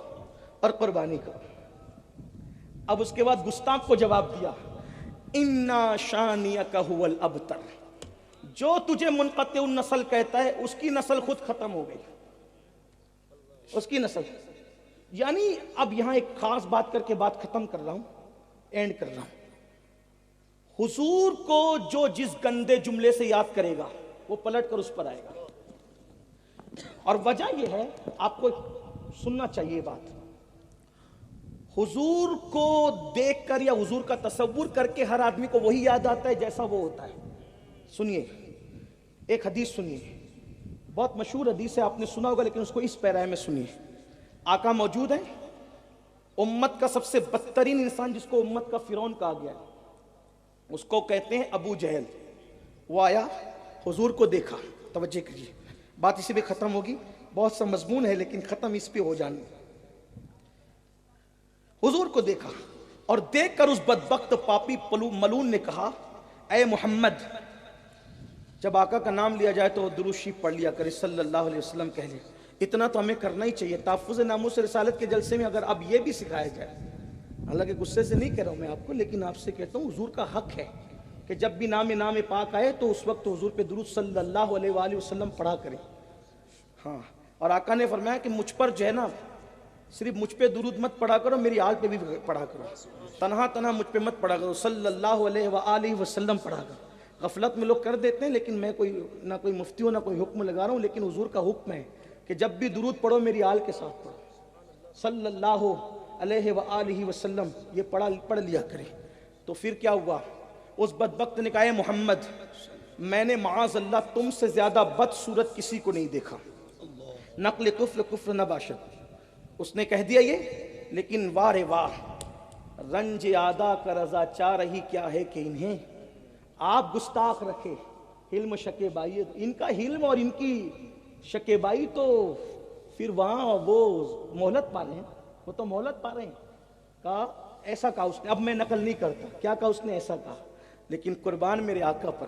اور قربانی کرو. اب اس کے بعد گستاخ کو جواب دیا اِنَّا شَانِيَكَ هُوَ الْأَبْتَرُ. جو تجھے منقطع النسل کہتا ہے اس کی نسل خود ختم ہو گئی، اس کی نسل. یعنی اب یہاں ایک خاص بات کر کے بات ختم کر رہا ہوں، اینڈ کر رہا ہوں. حضور کو جو جس گندے جملے سے یاد کرے گا وہ پلٹ کر اس پر آئے گا. اور وجہ یہ ہے، آپ کو سننا چاہیے بات، حضور کو دیکھ کر یا حضور کا تصور کر کے ہر آدمی کو وہی یاد آتا ہے جیسا وہ ہوتا ہے. سنیے ایک حدیث، سنیے بہت مشہور حدیث ہے، آپ نے سنا ہوگا لیکن اس کو اس پیرائے میں سنیے. آقا موجود ہیں، امت کا سب سے بدترین انسان جس کو امت کا فرعون کہا گیا ہے اس کو کہتے ہیں ابو جہل. وہ آیا، حضور کو دیکھا. توجہ کیجیے، بات اسی پہ ختم ہوگی، بہت سا مضمون ہے لیکن ختم اس پہ ہو جانے. حضور کو دیکھا اور دیکھ کر اس بدبخت پاپی ملون نے کہا اے محمد. جب آقا کا نام لیا جائے تو درود شریف پڑھ لیا کرے، صلی اللہ علیہ وسلم کہہ لے. اتنا تو ہمیں کرنا ہی چاہیے. تحفظ ناموس رسالت کے جلسے میں اگر اب یہ بھی سکھایا جائے، حالانکہ غصے سے نہیں کہہ رہا ہوں میں آپ کو، لیکن آپ سے کہتا ہوں حضور کا حق ہے کہ جب بھی نام پاک آئے تو اس وقت حضور پہ درود صلی اللہ علیہ وآلہ وسلم پڑھا کریں. ہاں، اور آقا نے فرمایا کہ مجھ پر جو ہے نا صرف مجھ پہ درود مت پڑھا کرو، میری آل پہ بھی پڑھا کرو. تنہا مجھ پہ مت پڑھا کرو، صلی اللہ علیہ وآلہ وسلم پڑھا کرو. غفلت میں لوگ کر دیتے ہیں، لیکن میں نہ کوئی مفتی ہوں نہ کوئی حکم لگا رہا ہوں، لیکن حضور کا حکم ہے کہ جب بھی درود پڑھو میری آل کے ساتھ پڑھو، صلی اللہ علیہ وآلہ وسلم یہ پڑھ لیا کرے. تو پھر کیا ہوا؟ اس بدبخت نے کہا اے محمد، میں نے معاذ اللہ تم سے زیادہ بد صورت کسی کو نہیں دیکھا، نقل کفر نہ باشد. اس نے کہہ دیا یہ، لیکن واہ رے واہ، رنج آدھا کا رضا چاہ رہی کیا ہے کہ انہیں آپ گستاخ رکھے. حلم شکیبائی، ان کا حلم اور ان کی شکیبائی تو پھر وہاں وہ مہلت پا رہے ہیں، وہ تو مہلت پا رہے ہیں. کہا ایسا کہا اس نے، اب میں نقل نہیں کرتا کیا کہا اس نے، ایسا کہا. لیکن قربان میرے آقا پر،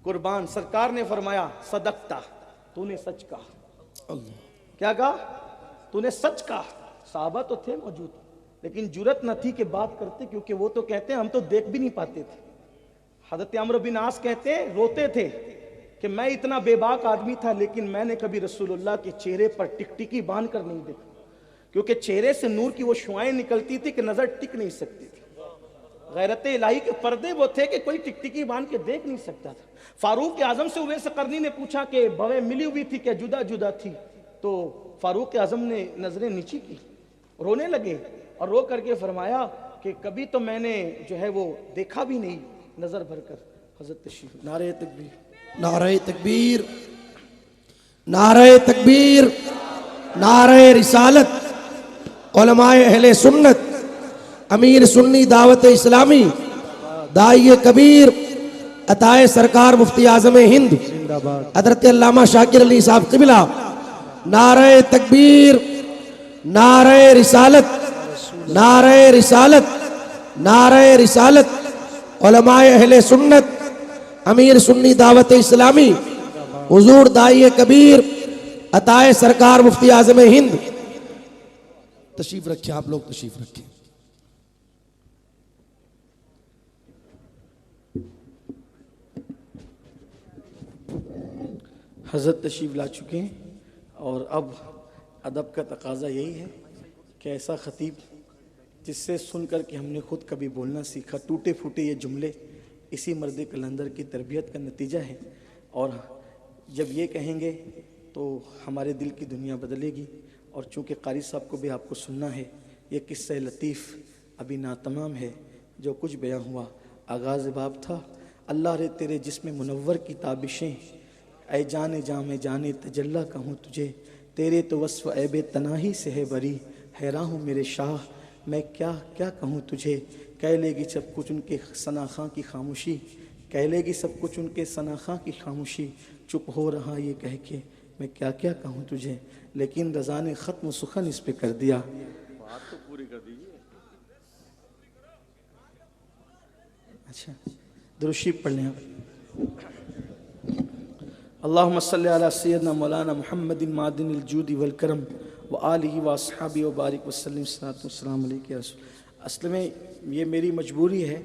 قربان سرکار نے فرمایا صدقتا، تو نے سچ کہا. کیا کہا؟ تو نے سچ کہا. صحابہ تو تھے موجود لیکن جرت نہ تھی کہ بات کرتے، کیونکہ وہ تو کہتے ہیں ہم تو دیکھ بھی نہیں پاتے تھے. حضرت عمرو بن عاص کہتے ہیں روتے تھے کہ میں اتنا بے باک آدمی تھا لیکن میں نے کبھی رسول اللہ کے چہرے پر ٹکٹکی باندھ کر نہیں دیکھا، کیونکہ چہرے سے نور کی وہ شعائیں نکلتی تھی کہ نظر ٹک نہیں سکتی تھی۔ غیرت الہی کے پردے وہ تھے کہ کوئی ٹکٹکی باندھ کے دیکھ نہیں سکتا تھا۔ فاروق اعظم سے اویس قرنی نے پوچھا کہ بویں ملی ہوئی تھی کہ جدا جدا تھی، تو فاروق اعظم نے نظریں نیچی کی، رونے لگے اور رو کر کے فرمایا کہ کبھی تو میں نے جو ہے وہ دیکھا بھی نہیں نظر بھر کر۔ حضرت تشریف، نعرہ تکبیر، نعرہ تکبیر، نعرہ تکبیر، نعرہ رسالت، علماء اہل سنت، امیر سنی دعوت اسلامی، داعی کبیر، عطائے سرکار مفتی اعظم ہند حضرت علامہ شاکر علی صاحب قبلہ، نعرہ تکبیر، نعرہ رسالت، نعرہ رسالت، نعرہ رسالت، علماء اہل سنت، امیر سنی دعوت اسلامی، حضور داعی کبیر، عطائے سرکار مفتی اعظم ہند۔ تشریف رکھیں آپ لوگ، تشریف رکھیں۔ حضرت تشریف لا چکے ہیں، اور اب ادب کا تقاضا یہی ہے کہ ایسا خطیب جس سے سن کر کے ہم نے خود کبھی بولنا سیکھا، ٹوٹے پھوٹے یہ جملے اسی مرد قلندر کی تربیت کا نتیجہ ہے، اور جب یہ کہیں گے تو ہمارے دل کی دنیا بدلے گی۔ اور چونکہ قاری صاحب کو بھی آپ کو سننا ہے، یہ قصہ لطیف ابھی ناتمام ہے، جو کچھ بیان ہوا آغاز باب تھا۔ اللہ رے تیرے جسم منور کی تابشیں، اے جان جام جانے تجلی کہوں تجھے، تیرے تو وصف عیب تناہی سے ہے بری، حیراں ہوں میرے شاہ میں کیا کیا کہوں تجھے، کہہ لے گی سب کچھ ان کے ثناخواں کی خاموشی، کہہ لے گی سب کچھ ان کے ثناخواں کی خاموشی، چپ ہو رہا یہ کہہ کے میں کیا کیا کہوں تجھے، لیکن رضا نے ختم سخن اس پہ کر دیا۔ بات تو پوری کر دیجیے۔ اچھا درود شریف پڑھ لیں آپ۔ اللہم صلی علی سیدنا مولانا محمد معدن الجود والکرم وآلہ واصحابہ وبارک وسلم، صلاۃ والسلام علیک یا رسول۔ اصل میں یہ میری مجبوری ہے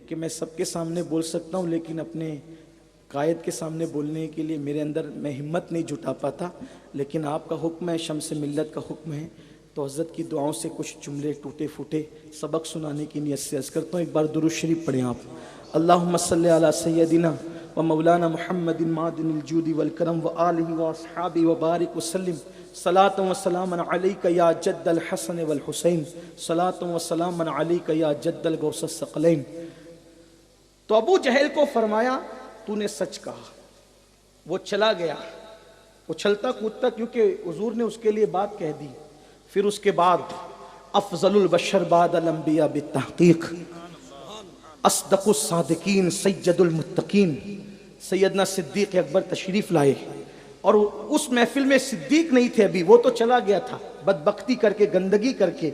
کہ میں سب کے سامنے بول سکتا ہوں، لیکن اپنے قائد کے سامنے بولنے کے لیے میرے اندر میں ہمت نہیں جٹا پاتا، لیکن آپ کا حکم ہے، شمس ملت کا حکم ہے، تو حضرت کی دعاؤں سے کچھ جملے ٹوٹے پھوٹے سبق سنانے کی نیت سے عرض کرتا ہوں۔ ایک بار درود شریف پڑھیں آپ۔ اللہم صلی علی سیدنا و مولانا محمد معدن الجود والکرم وآلہ واصحابہ وبارک وسلم، صلاۃ و سلام علیک یا جد الحسن والحسین، صلاۃ و سلام علیک یا جد الغوث الثقلین۔ تو ابو جہل کو فرمایا تو نے سچ کہا، وہ چلا گیا، وہ چلتا کودتا کیونکہ حضور نے اس کے لیے بات کہہ دی۔ پھر اس کے بعد افضل البشر بعد الانبیاء بالتحقیق، اصدق الصادقین سید المتقین، سیدنا صدیق اکبر تشریف لائے، اور اس محفل میں صدیق نہیں تھے ابھی، وہ تو چلا گیا تھا بدبختی کر کے، گندگی کر کے۔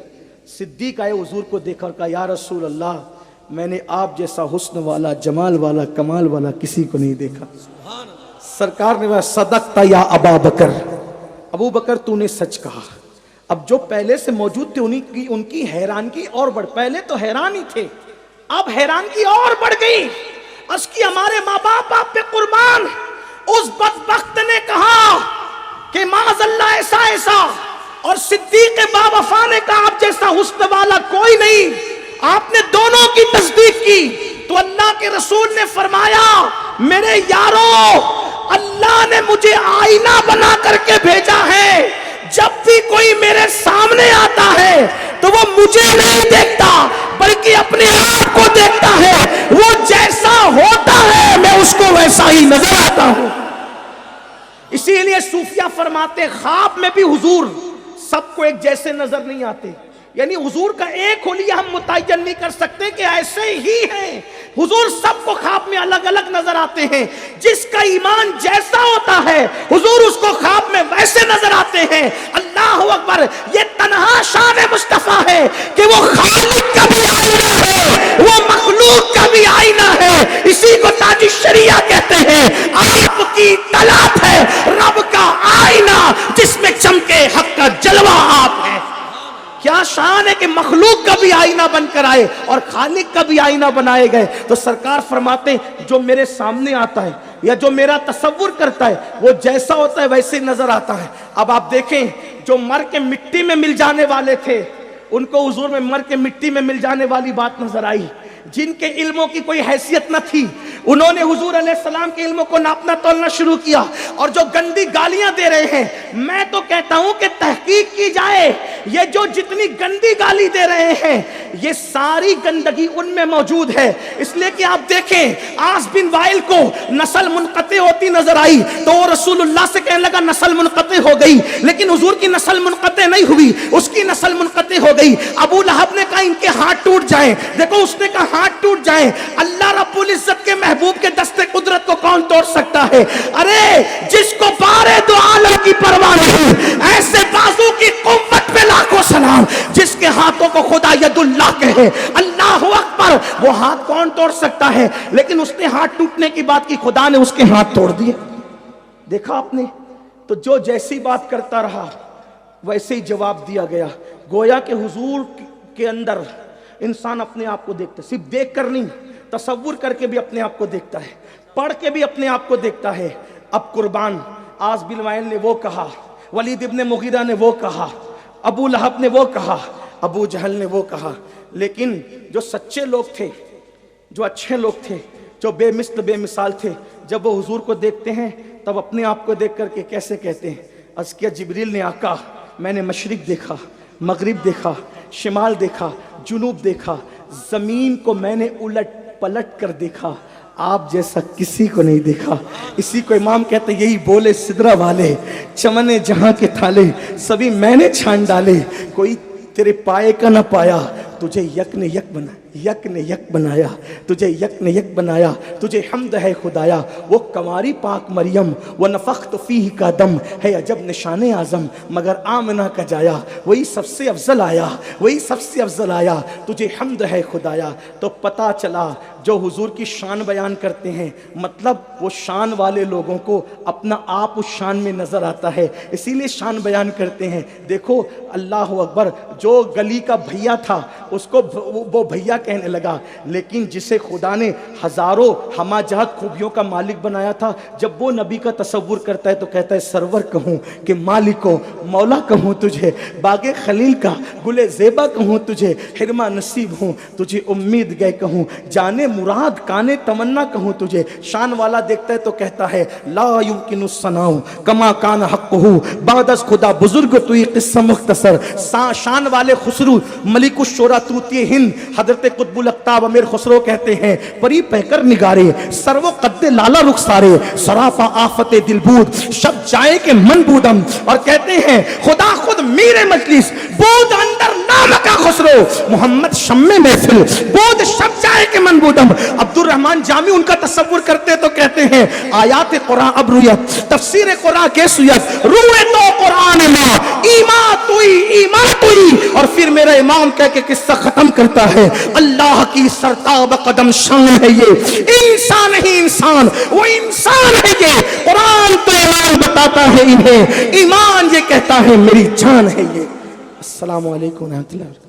صدیق آئے حضور کو دیکھا اور کہا یا رسول اللہ، میں نے آپ جیسا حسن والا، جمال والا، کمال والا کسی کو نہیں دیکھا۔ سرکار نے کہا صدقت یا ابا بکر، ابو بکر تو نے سچ کہا۔ اب جو پہلے سے موجود تھے ان کی حیرانگی اور بڑھ، پہلے تو حیران ہی تھے، اب حیرانگی اور بڑھ گئی۔ اس کی ہمارے ماں باپ آپ پہ قربان، اس بدبخت نے کہا کہ معاذ اللہ ایسا ایسا، اور صدیق با وفا نے کہا آپ جیسا حسن والا کوئی نہیں۔ آپ نے دونوں کی تصدیق کی تو اللہ کے رسول نے فرمایا میرے یارو، اللہ نے مجھے آئینہ بنا کر کے بھیجا ہے، جب بھی کوئی میرے سامنے آتا ہے تو وہ مجھے نہیں دیکھتا بلکہ اپنے آپ کو دیکھتا ہے، وہ جیسا ہوتا ہے میں اس کو ویسا ہی نظر آتا ہوں۔ اسی لیے صوفیہ فرماتے خواب میں بھی حضور سب کو ایک جیسے نظر نہیں آتے، یعنی حضور کا ایک حلیہ ہم متعین نہیں کر سکتے کہ ایسے ہی ہیں، حضور سب کو خواب میں الگ الگ نظر آتے ہیں۔ جس کا ایمان جیسا ہوتا ہے حضور اس کو خواب میں ویسے نظر آتے ہیں۔ اللہ اکبر، یہ تنہا شان مصطفیٰ ہے کہ وہ خالق کا بھی آئینہ ہے، وہ مخلوق کا بھی آئینہ ہے۔ اسی کو تاج الشریعہ کہتے ہیں، آپ کی طلعت ہے رب کا آئینہ جس میں چمکے حق کا جلوہ آپ ہے۔ کیا شان ہے کہ مخلوق کا بھی آئینہ بن کر آئے اور خالق کا بھی آئینہ بنائے گئے۔ تو سرکار فرماتے جو میرے سامنے آتا ہے یا جو میرا تصور کرتا ہے وہ جیسا ہوتا ہے ویسے ہی نظر آتا ہے۔ اب آپ دیکھیں جو مر کے مٹی میں مل جانے والے تھے ان کو حضور میں مر کے مٹی میں مل جانے والی بات نظر آئی۔ جن کے علموں کی کوئی حیثیت نہ تھی انہوں نے حضور علیہ السلام کے علموں کو ناپنا تولنا شروع کیا، اور جو گندی گالیاں دے رہے ہیں میں تو کہتا ہوں کہ تحقیق کی جائے، یہ جو جتنی گندی گالی دے رہے ہیں یہ ساری گندگی ان میں موجود ہے۔ اس لیے کہ آپ دیکھیں عاص بن وائل کو نسل منقطع ہوتی نظر آئی تو وہ رسول اللہ سے کہنے لگا نسل منقطع ہو گئی، لیکن حضور کی نسل منقطع نہیں ہوئی، اس کی نسل منقطع ہو گئی۔ ابو لہب نے کہا ان کے ہاتھ ٹوٹ جائیں، دیکھو اس نے کہا ہاتھ ٹوٹ جائیں۔ اللہ رب العزت کے محبوب کے دستے قدرت کو کون توڑ سکتا ہے؟ ارے جس کو بارے دو عالم کی پرواہ نہیں، ایسے بازو کی قوت پہ لاکھوں سلام، جس کے ہاتھوں کو خدا ید اللہ کہے، اللہ اکبر، وہ ہاتھ کون توڑ سکتا ہے؟ لیکن اس نے ہاتھ ٹوٹنے کی بات کی، خدا نے اس کے ہاتھ توڑ دیے۔ دیکھا آپ نے، تو جو جیسی بات کرتا رہا ویسے ہی جواب دیا گیا۔ گویا کہ حضور کے اندر انسان اپنے آپ کو دیکھتا ہے، صرف دیکھ کر نہیں، تصور کر کے بھی اپنے آپ کو دیکھتا ہے، پڑھ کے بھی اپنے آپ کو دیکھتا ہے۔ اب قربان عاص بن وائل نے وہ کہا، ولید ابن مغیرہ نے وہ کہا، ابو لہب نے وہ کہا، ابو جہل نے وہ کہا، لیکن جو سچے لوگ تھے، جو اچھے لوگ تھے، جو بے مثل بے مثال تھے، جب وہ حضور کو دیکھتے ہیں تب اپنے آپ کو دیکھ کر کے کیسے کہتے ہیں؟ عرض کیا جبریل نے آقا میں نے مشرق دیکھا، مغرب دیکھا، شمال دیکھا، جنوب دیکھا، زمین کو میں نے الٹ پلٹ کر دیکھا، آپ جیسا کسی کو نہیں دیکھا۔ اسی کو امام کہتے ہیں یہی بولے سدرہ والے، چمن جہاں کے تھالے سبھی میں نے چھان ڈالے، کوئی تیرے پائے کا نہ پایا، تجھے یک نے یک بنا، یک نے یک بنایا، تجھے یک نے یک بنایا، تجھے حمد ہے خدایا۔ وہ کنواری پاک مریم وہ نفخت فیہ کا دم ہے عجب نشان اعظم، مگر آمنہ کا جایا وہی سب سے افضل آیا، وہی سب سے افضل آیا، تجھے حمد ہے خدایا۔ تو پتا چلا جو حضور کی شان بیان کرتے ہیں مطلب وہ شان والے لوگوں کو اپنا آپ اس شان میں نظر آتا ہے، اسی لیے شان بیان کرتے ہیں۔ دیکھو اللہ اکبر، جو گلی کا بھیا تھا اس کو وہ بھیا کہنے لگا، لیکن جسے خدا نے ہزاروں ہمہ جہت خوبیوں کا مالک بنایا تھا، جب وہ نبی کا تصور کرتا ہے تو کہتا ہے سرور کہوں کہ مالک ہو، مولا کہوں تجھے، باغ خلیل کا گل زیبا کہوں تجھے، حرمہ نصیب ہوں تجھے امید گئے کہوں، جانے مراد کانے تمنا کہوں تجھے۔ شان والا دیکھتا ہے تو کہتا ہے لا یمکن الثناء کما کان حقہ، بعد از خدا بزرگ توی قصہ مختصر۔ شان والے خسرو ملک الشورى طوطی ہند حضرت قطب الاقطاب امیر خسرو کہتے ہیں پری پہ کر نگارے سرو قد لالا رخسارے، سراپا آفت دل بود شب جائے کے من بودم، اور کہتے ہیں خدا خود میرے مجلس بود اندر نام کا خسرو، محمد شم محفل بود شب جائے کے من بودم۔ عبد الرحمن جامی ان کا تصور کرتے تو کہتے ہیں آیات قرآن اب رویت، تفسیر قرآن کے سویت، روئے تو قرآن ماں ایمان توئی، اور پھر میرا امام کہہ کے قصہ ختم کرتا ہے اللہ کی سرتاب قدم شان ہے یہ، انسان ہی انسان، وہ انسان ہے یہ، قرآن تو ایمان بتاتا ہے انہیں، ایمان یہ کہتا ہے میری جان ہے یہ۔ السلام علیکم ورحمۃ اللہ۔